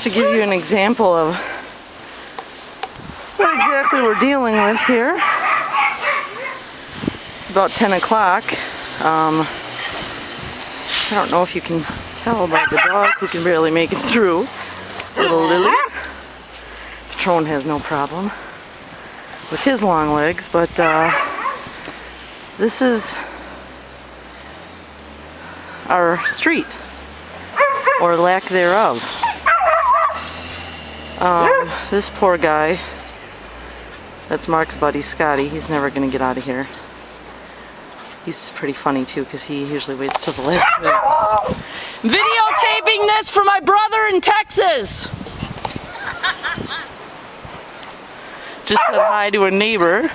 to give you an example of what exactly we're dealing with here. It's about 10 o'clock. I don't know if you can tell by the dog who can barely make it through. Little Lily. Patron has no problem with his long legs, but this is our street, or lack thereof. This poor guy, that's Mark's buddy Scotty, he's never going to get out of here. He's pretty funny too, because he usually waits till the last minute. Videotaping this for my brother in Texas! Just said hi to a neighbor.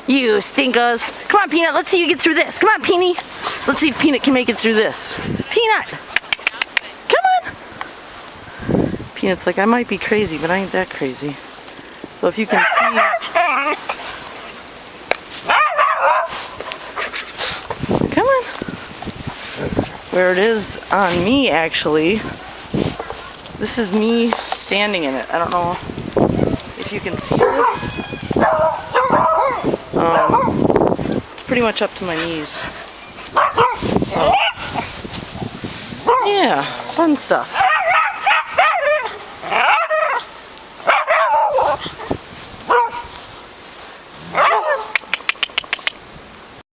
You stinkers. Come on, Peanut, let's see you get through this. Come on, Peony. Let's see if Peanut can make it through this. Peanut! Come on! Peanut's like, I might be crazy, but I ain't that crazy. So if you can see... Come on! Where it is on me, actually, this is me standing in it. I don't know if you can see this. Pretty much up to my knees. So, yeah, fun stuff.